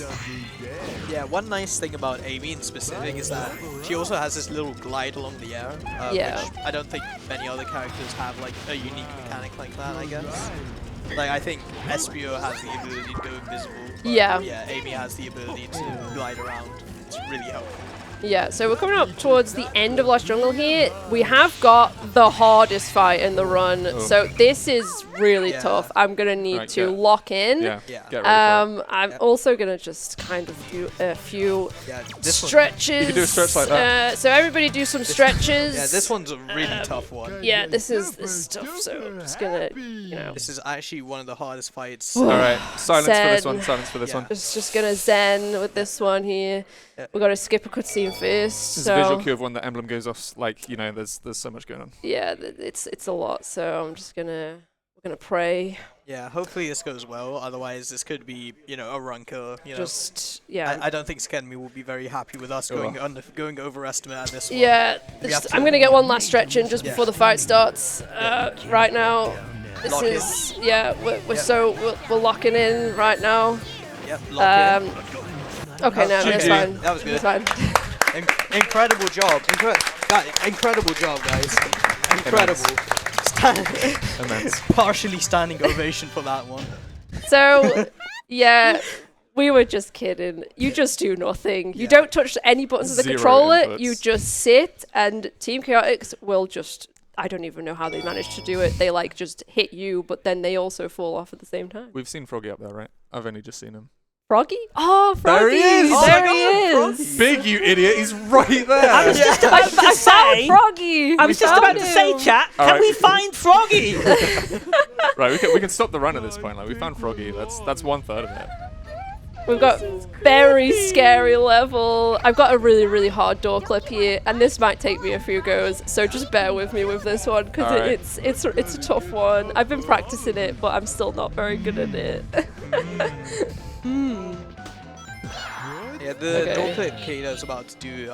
Yeah, one nice thing about Amy in specific is that she also has this little glide along the air, which I don't think many other characters have like a unique mechanic like that, I guess. Like, I think Espio has the ability to go invisible. Yeah. Yeah, Amy has the ability to glide around. It's really helpful. Yeah, so we're coming up towards the end of Lost Jungle here. We have got the hardest fight in the run, so this is really tough. I'm going to need to lock in. Yeah, get ready for it. I'm also going to just kind of do a few stretches. You can do a stretch like that. So everybody do some stretches. Yeah, this one's a really tough one. Yeah, this is tough, so I'm just going to, you know. This is actually one of the hardest fights. All right, silence Zen. for this one, silence for this one. Just going to zen with this one here. We've got to skip a cutscene first. This is a visual cue of when the emblem goes off. Like, you know, there's so much going on. Yeah, it's a lot. So I'm just we're gonna pray. Yeah, hopefully this goes well. Otherwise, this could be, you know, a run killer. You know, just I don't think Skennedy will be very happy with us going overestimate at this one. Yeah, I'm gonna get one last stretch in just before the fight starts. Right now, this is we're locking in right now. Yep, lock in. Okay, no, that's fine. That was good. That's fine. Incredible job. Incredible job, guys. Incredible. Partially standing ovation for that one. So, yeah, we were just kidding. You just do nothing. You don't touch any buttons of the controller. Inputs. You just sit, and Team Chaotix will just... I don't even know how they managed to do it. They, like, just hit you, but then they also fall off at the same time. We've seen Froggy up there, right? I've only just seen him. Froggy? Oh, Froggy! There he is! There he is! Big, you idiot! He's right there. I was just about to say, Froggy! I was just about to say, chat. Can we find Froggy? Right, we can stop the run at this point. Like, we found Froggy. That's 1/3 of it. We've got very scary level. I've got a really, really hard door clip here, and this might take me a few goes. So just bear with me with this one because it's a tough one. I've been practicing it, but I'm still not very good at it. Yeah, the door clip Keida's about to do,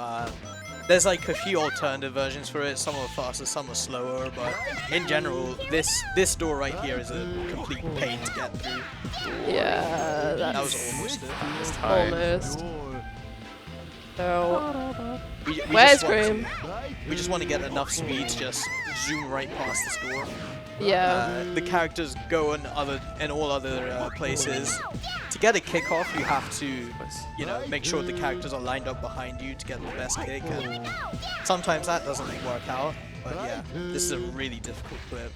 there's like a few alternative versions for it. Some are faster, some are slower, but in general, this door right here is a complete pain to get through. Yeah, that was almost it. Almost. So, where's Grim? We just want to get enough speed to just zoom right past this door. Yeah. The characters go in all other places. To get a kick off, you have to, you know, make sure the characters are lined up behind you to get the best kick. And sometimes that doesn't work out, but yeah, this is a really difficult clip.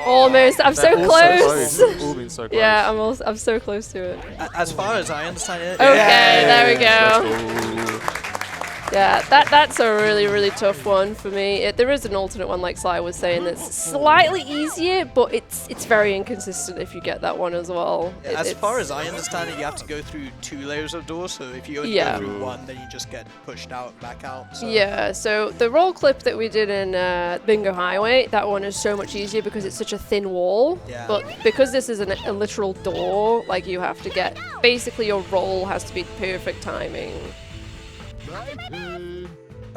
Almost. I'm so close. All been so close. Yeah, I'm so close to it. As far as I understand it. Okay, there we go. Let's go. Yeah, that's a really, really tough one for me. There is an alternate one, like Sly was saying, that's slightly easier, but it's very inconsistent if you get that one as well. As far as I understand it, you have to go through 2 layers of doors, so if you only go through one, then you just get pushed back out. So. Yeah, so the roll clip that we did in Bingo Highway, that one is so much easier because it's such a thin wall. Yeah. But because this is a literal door, like you have to get, basically your roll has to be perfect timing.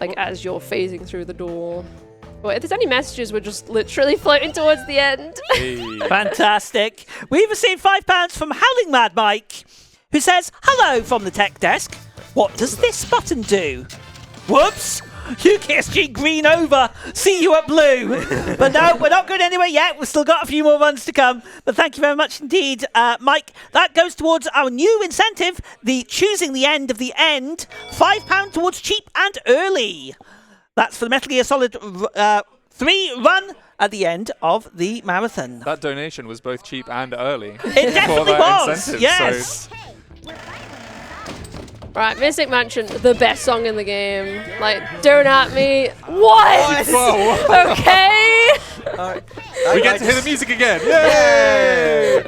Like as you're phasing through the door. But if there's any messages, we're just literally floating towards the end. Hey. Fantastic. We've received £5 from Howling Mad Mike, who says, "Hello from the tech desk. What does this button do? Whoops! UKSG green over. See you at blue." But no, we're not going anywhere yet. We've still got a few more runs to come. But thank you very much indeed, Mike. That goes towards our new incentive, the choosing the end of the end. £5 towards cheap and early. That's for the Metal Gear Solid 3 run at the end of the marathon. That donation was both cheap and early. It definitely was. Yes. So Right, Mystic Mansion, the best song in the game. Like, don't at me. What? Whoa. Okay. We get to hear the music again. Yay!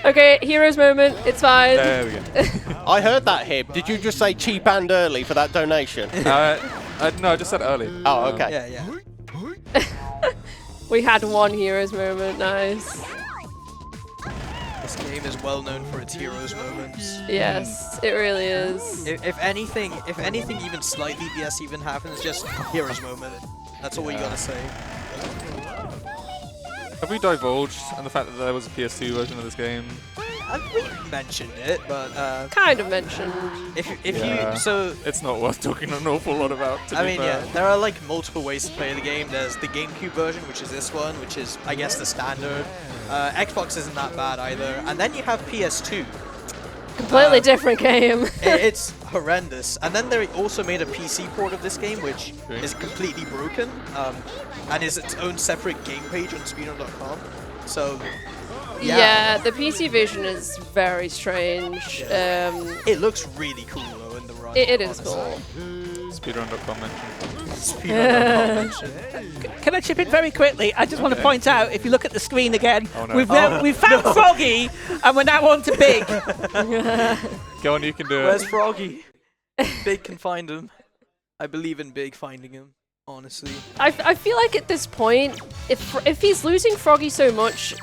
Okay, hero's moment. It's fine. There we go. I heard that, Hib. Did you just say cheap and early for that donation? No, I just said early. Oh, okay. Yeah. We had one hero's moment. Nice. This game is well known for its heroes moments. Yes, it really is. If anything even slightly BS even happens, just heroes moment. That's all you gotta say. Have we divulged on the fact that there was a PS2 version of this game? We mentioned it, but Kind of mentioned. Yeah. you so It's not worth talking an awful lot about, to I be mean, fair. yeah, there are like multiple ways to play the game. There's the GameCube version, which is this one, which is, I guess, the standard. Xbox isn't that bad either. And then you have PS2. Completely different game. It's horrendous. And then they also made a PC port of this game, which is completely broken, and is its own separate game page on speedrun.com. So, Yeah, the PC version is very strange. it looks really cool though in the run. It is honestly. cool. Speedrun.com mentioned. Speedrun.com mentioned. Can I chip in very quickly? I just want to point out, if you look at the screen again, Oh, no. we've found Froggy, and we're now on to Big. Go on, you can do Where's it. Froggy? Big can find him. I believe in Big finding him, honestly. I feel like at this point, if he's losing Froggy so much,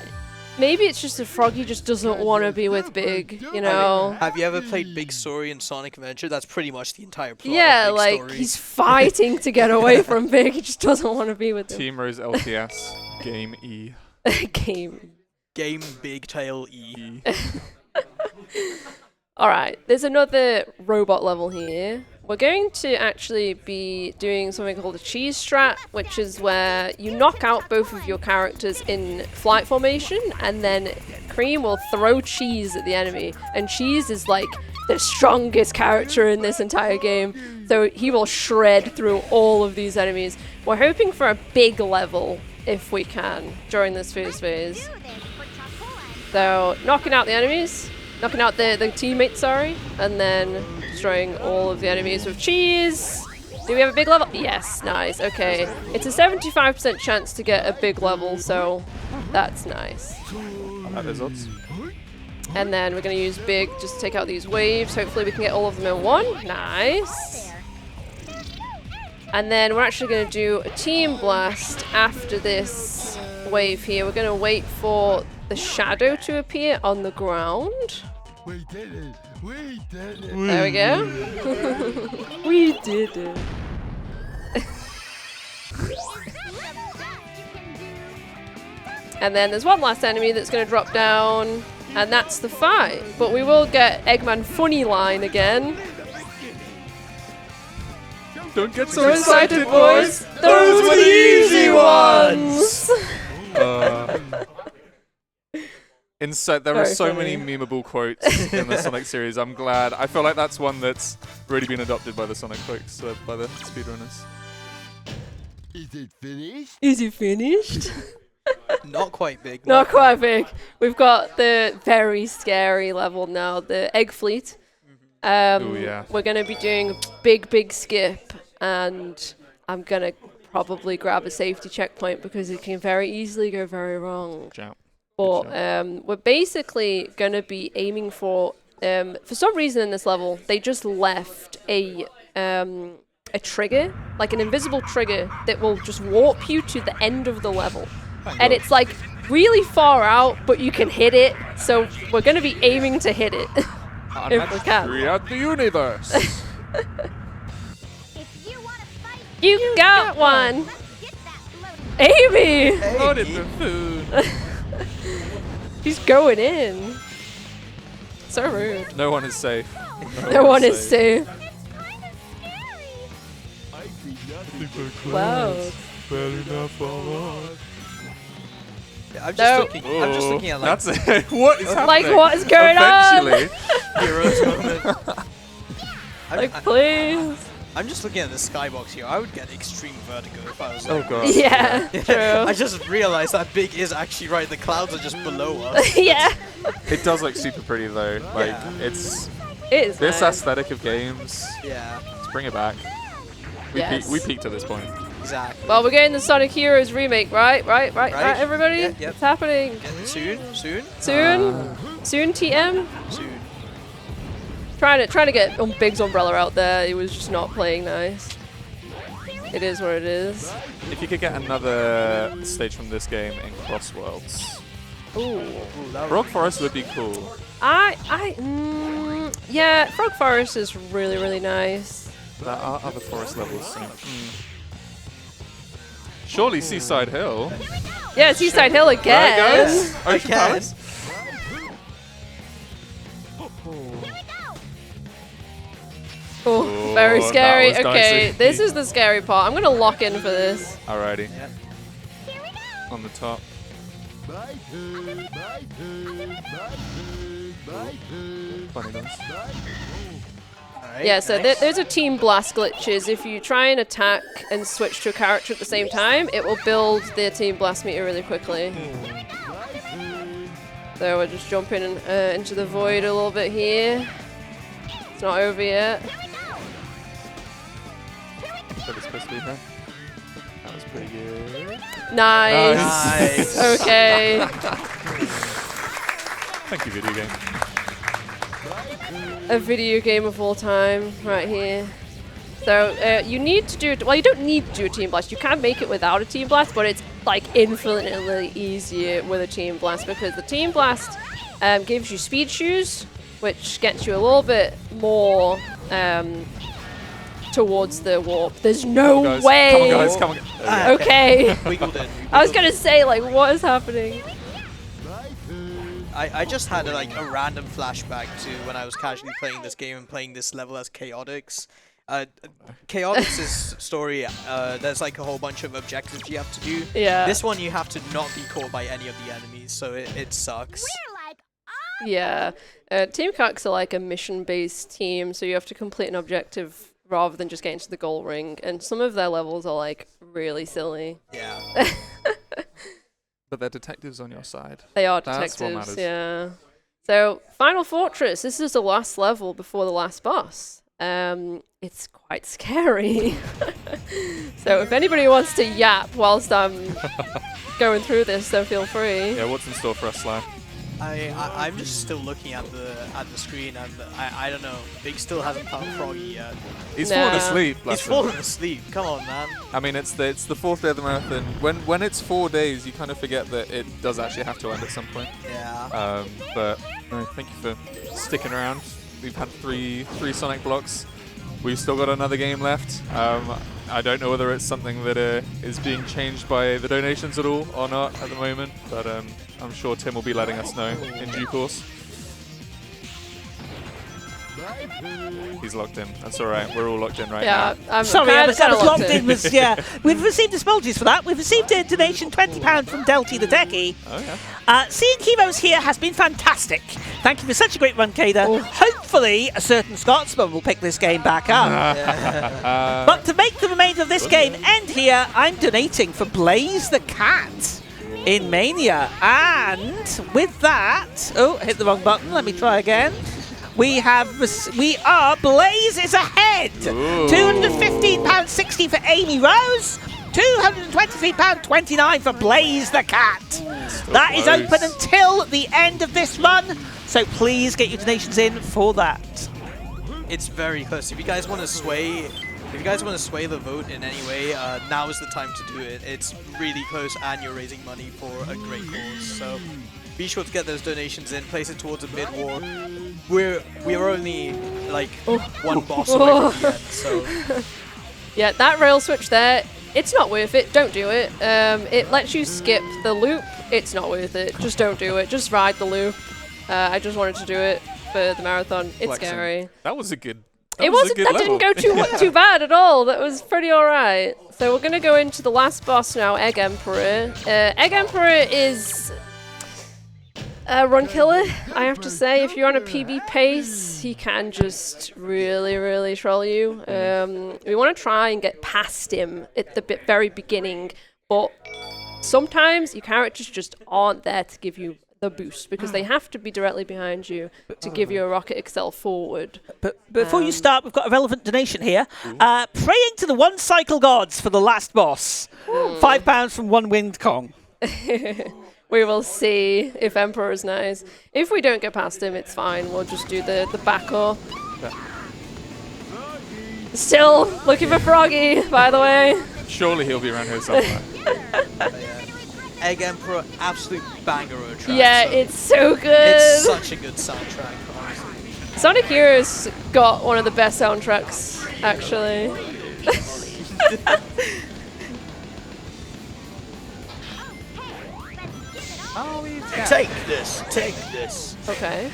maybe it's just that Froggy just doesn't want to be with Big, you know? Have you ever played Big Story in Sonic Adventure? That's pretty much the entire plot Yeah, of Big like, Story. he's fighting to get away from Big, he just doesn't want to be with him. Team Rose LTS, Game E. Game. Game Big Tail E. Alright, there's another robot level here. We're going to actually be doing something called a cheese strat, which is where you knock out both of your characters in flight formation, and then Cream will throw cheese at the enemy. And cheese is like the strongest character in this entire game, so he will shred through all of these enemies. We're hoping for a big level, if we can, during this first phase. So, knocking out the enemies. Knocking out the teammates, sorry, and then destroying all of the enemies with cheese. Do we have a big level? Yes, nice, okay. It's a 75% chance to get a big level, so that's nice. At those odds. And then we're gonna use Big just to take out these waves. Hopefully we can get all of them in one. Nice. And then we're actually gonna do a team blast after this wave here. We're gonna wait for the shadow to appear on the ground. We did it! We did it! There we go. We did it. And then there's one last enemy that's going to drop down, and that's the fight. But we will get Eggman funny line again. Don't get So excited, boys! Those were the easy ones! There are Very so funny. many memeable quotes in the Sonic series. I'm glad. I feel like that's one that's really been adopted by the Sonic folks, by the speedrunners. Is it finished? Is it finished? Not quite big. Not quite big. We've got the very scary level now, the Egg Fleet. Ooh, yeah. We're going to be doing a big skip, and I'm going to probably grab a safety checkpoint because it can very easily go very wrong. Ciao. But we're basically going to be aiming for some reason in this level, they just left a trigger, like an invisible trigger that will just warp you to the end of the level. And it's like really far out, but you can hit it. So we're going to be aiming to hit it if we can. Throughout the universe. You got one! Amy! Loaded the food. She's going in. So rude. No one is safe. No one is safe. I think nothing Wow. I'm just No. looking at like That's it. What is happening? Like, what is going on? Eventually. heroes moment. Like, please. I'm just looking at the skybox here. I would get extreme vertigo if I was Oh like, god. Yeah, I true. just realized that Big is actually right. The clouds are just below us. Yeah. It does look super pretty though. Like Yeah. it's It is this nice. aesthetic of games. Yeah, Let's bring it back. Yes. We peaked at this point. exactly. Well, we're getting the Sonic Heroes remake, right, everybody? Yep, yep. It's happening. Soon. Soon? Soon, TM? Soon. Trying to get Big's umbrella out there. He was just not playing nice. It is what it is. If you could get another stage from this game in Cross Worlds, Ooh. Frog Forest would be cool. Yeah, Frog Forest is really, really nice. There are other forest levels. So, surely Seaside Hill. Yeah, Seaside Hill again. There it goes. Ocean Again. Palace. Oh, Ooh, very that scary. was Okay, dicey. this is the scary part. I'm gonna lock in for this. Alrighty. Yeah. On the top. My turn, my turn, my turn, my turn. Funny guys. Alright, Yeah, so nice. there's a team blast glitches. If you try and attack and switch to a character at the same time, it will build their team blast meter really quickly. So we're just jumping into the void a little bit here. It's not over yet. But it's supposed to be here. That was pretty good. Nice. Nice. Okay. Thank you, video game. A video game of all time, right here. So you need to do it. Well, you don't need to do a team blast. You can make it without a team blast, but it's like infinitely easier with a team blast because the team blast gives you speed shoes, which gets you a little bit more towards the warp. There's no Guys, way. Come on, guys. Come on. Ah, Okay. Wiggled in. I was gonna say, like, what is happening? I just had a random flashback to when I was casually playing this game and playing this level as Chaotix. Chaotix's story, there's like a whole bunch of objectives you have to do. Yeah. This one you have to not be caught by any of the enemies, so it sucks. Yeah. Team Cucks are like a mission-based team, so you have to complete an objective rather than just getting to the goal ring. And some of their levels are like really silly. Yeah. But they're detectives on your side. They are That's what detectives, matters. yeah. So, Final Fortress. This is the last level before the last boss. It's quite scary. So, if anybody wants to yap whilst I'm going through this, then feel free. Yeah, what's in store for us, Sly? I'm just still looking at the screen and I don't know. Big still hasn't found Froggy yet. He's No. fallen asleep. He's bless him. fallen asleep. Come on, man. I mean, it's the fourth day of the marathon. When it's 4 days, you kind of forget that it does actually have to end at some point. Yeah. But no, thank you for sticking around. We've had three Sonic blocks. We've still got another game left. I don't know whether it's something that is being changed by the donations at all or not at the moment, but I'm sure Tim will be letting us know in due course. He's locked in. That's all right. We're all locked in right Yeah, now. I'm Sorry, I was kinda locked in. We've received apologies for that. We've received a donation, £20 from Delty the Techie. Oh yeah. Seeing Heroes here has been fantastic. Thank you for such a great run, Keida. Hopefully, a certain Scotsman will pick this game back up. But to make the remainder of this game end here, I'm donating for Blaze the Cat in Mania. And with that, oh, hit the wrong button. Let me try again. We are Blaze is ahead. Ooh. £215.60 for Amy Rose. £223.29 for Blaze the Cat. That is close. open until the end of this run, so please get your donations in for that. It's very close. If you guys want to sway the vote in any way, now is the time to do it. It's really close, and you're raising money for a great cause. So be sure to get those donations in. Place it towards a mid-war. We're only like one boss away from the end. So Yeah, that rail switch there, it's not worth it. Don't do it. It lets you skip the loop. It's not worth it. Just don't do it. Just ride the loop. I just wanted to do it for the marathon. It's Flexing. scary. That was a good. It wasn't. That didn't go too bad at all. That was pretty alright. So we're gonna go into the last boss now, Egg Emperor. Egg Emperor is a run killer, I have to say. If you're on a PB pace, he can just really, really troll you. We want to try and get past him at the very beginning, but sometimes your characters just aren't there to give you the boost because they have to be directly behind you to give you a rocket excel forward. But before you start, we've got a relevant donation here. Praying to the one cycle gods for the last boss. £5 from One Wind Kong. We will see if Emperor is nice. If we don't get past him, it's fine. We'll just do the back up. Still looking for Froggy, by the way. Surely he'll be around here somewhere. Egg Emperor, absolute banger of a track. Yeah, so it's so good. it's such a good soundtrack, honestly. Sonic Heroes got one of the best soundtracks, actually. Take this, take this. Okay.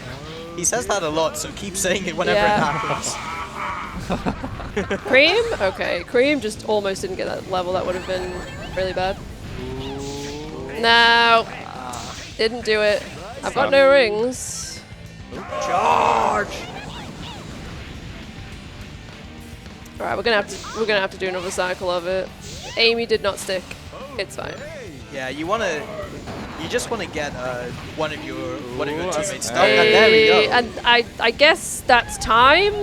He says that a lot, so keep saying it whenever Yeah. it happens. Cream? Okay. Cream just almost didn't get that level. That would have been really bad. No. Didn't do it. I've got no rings. Charge! Alright, we're gonna have to do another cycle of it. Amy did not stick. It's fine. Yeah, you just wanna get one of your teammates down, Hey. and there we go. And I guess that's time.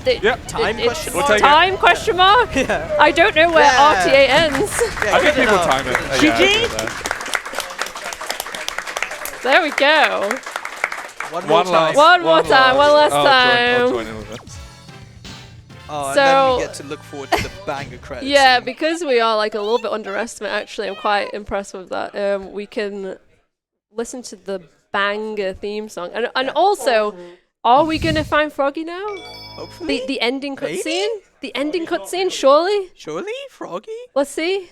Yep. Time it's question We'll mark? take it. time question mark? Yeah. I don't know where Yeah. RTA ends. Yeah, I think good people enough. time it. GG? Yeah, I agree with that. There we go. One more time. One more time, one last I'll time. join in with this. Oh, and So- then we get to look forward to the banger credits. Yeah, scene. because we are like a little bit underestimate. Actually, I'm quite impressed with that. We can listen to the banger theme song, and also, are we gonna find Froggy now? Hopefully. The ending Maybe? cutscene. The ending cutscene, surely. Surely, Froggy? Let's see.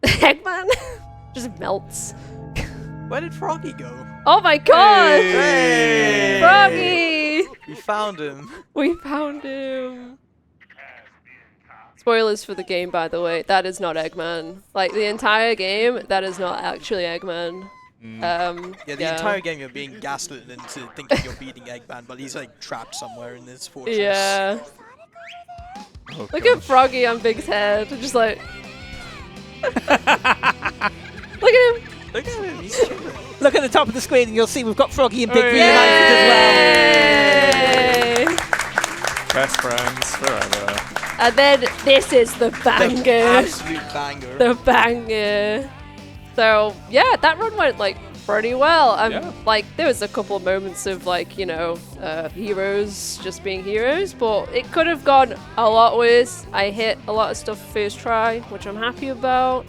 Eggman just melts. Where did Froggy go? Oh my God! Hey! Froggy! We found him. We found him. Spoilers for the game, by the way. That is not Eggman. Like the entire game, that is not actually Eggman. Yeah, the entire game you're being gaslit into thinking you're beating Eggman, but he's like trapped somewhere in this fortress. Yeah. Oh, Look at Froggy on Big's head. Just like. Look at him. Look at him, he's chilling. Look at the top of the screen and you'll see we've got Froggy and Big Hey. reunited as well. Yay! Best friends forever. And then this is the The banger. absolute banger. The banger. So yeah, that run went like pretty well. Yeah. Like there was a couple of moments of like, you know, heroes just being heroes, but it could have gone a lot worse. I hit a lot of stuff first try, which I'm happy about.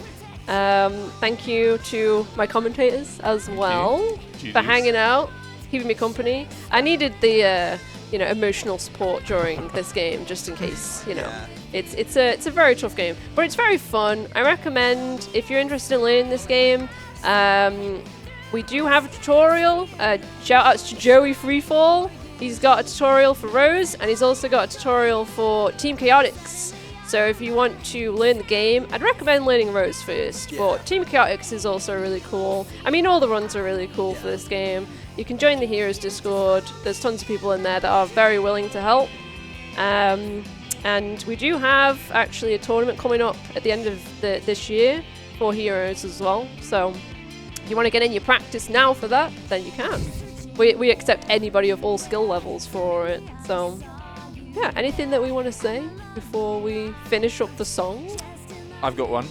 Thank you to my commentators as well for GGs. hanging out, keeping me company. I needed the you know, emotional support during this game just in case, you know. Yeah. It's a very tough game, but it's very fun. I recommend if you're interested in learning this game. We do have a tutorial. Shout outs to Joey Freefall. He's got a tutorial for Rose, and he's also got a tutorial for Team Chaotix. So if you want to learn the game, I'd recommend learning Rose first. Yeah. But Team Chaotix is also really cool. I mean, all the runs are really cool for this game. You can join the Heroes Discord. There's tons of people in there that are very willing to help. And we do have actually a tournament coming up at the end of this year for Heroes as well. So if you want to get in your practice now for that, then you can. We accept anybody of all skill levels for it. So yeah, anything that we want to say before we finish up the song? I've got one.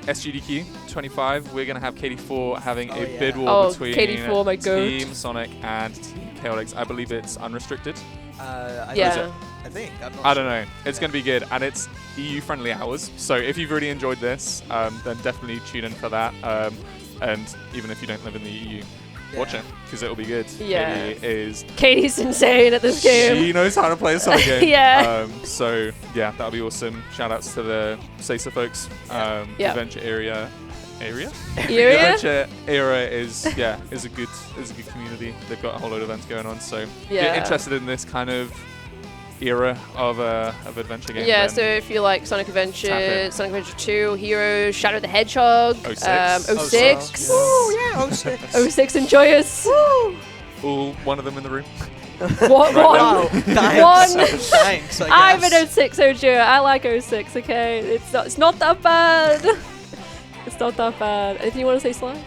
SGDQ 25. We're gonna have KD4 having Oh, a yeah. bid war Oh, between KD4, my goat. Team Sonic and Team Chaotix. I believe it's unrestricted. Yeah. I think. I'm not I don't know. It's going to be good, and it's EU-friendly hours. So if you've really enjoyed this, then definitely tune in for that. And even if you don't live in the EU, watch it because it'll be good. Yeah. Katie Katie's insane at this game. She knows how to play a Sonic game. Yeah. So yeah, that'll be awesome. Shout outs to the SASA folks. Yeah. Adventure area. Area? Adventure era is a good community. They've got a whole load of events going on. So if Yeah. you're interested in this kind of era of adventure games. Yeah, then so if you like Sonic Tap Adventure, in. Sonic Adventure 2, Heroes, Shadow the Hedgehog, 06. 06. Woo, yeah, 06. 06 and Joyous. all one of them in the room. What Wow, one? thanks. One. Thanks, I I'm guess. an 06 OG. I like 06, okay? It's not that bad. It's not that bad. Anything you want to say, Sly?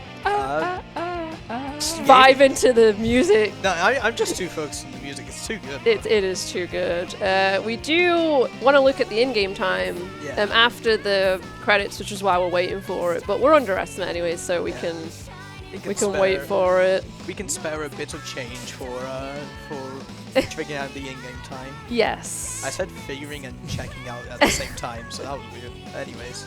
Vibe into the music. No, I'm just too focused on the music. It's too good. It is too good. We do want to look at the in-game time Yeah. after the credits, which is why we're waiting for it. But we're underestimate anyway, so we can We can wait for it. We can spare a bit of change for figuring out the in-game time. Yes. I said figuring and checking out at the same time, so that was weird. Anyways.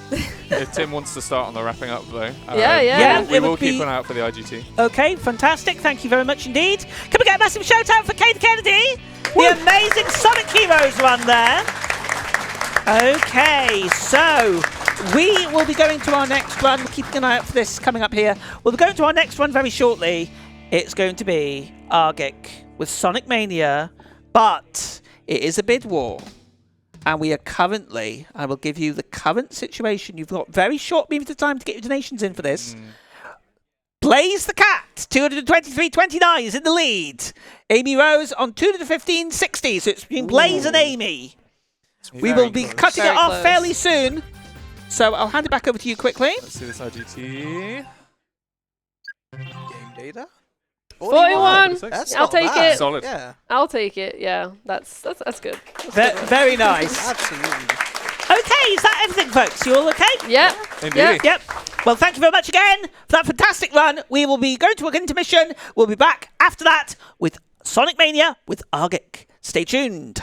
If Tim wants to start on the wrapping up, though, Yeah, we it will would keep be- an eye out for the IGT. Okay, fantastic. Thank you very much indeed. Can we get a massive shout out for KeidaKennedy? The amazing Sonic Heroes run there. Okay, so we will be going to our next run. We're keeping an eye out for this coming up here. We'll be going to our next one very shortly. It's going to be Argic with Sonic Mania, but it is a bid war. And we are currently, I will give you the current situation. You've got very short period of time to get your donations in for this. Blaze the Cat, 223.29 is in the lead. Amy Rose on 215.60, so it's between Blaze and Amy. We will be cutting Very it off close. fairly soon. So I'll hand it back over to you quickly. Let's see this IGT. Game data? 41. That's I'll not take bad. it. Solid. Yeah, I'll take it. Yeah, that's good. Very nice. absolutely. Okay, is that everything, folks? You all okay? Yep. Indeed. Yep. Well, thank you very much again for that fantastic run. We will be going to an intermission. We'll be back after that with Sonic Mania with Argic. Stay tuned.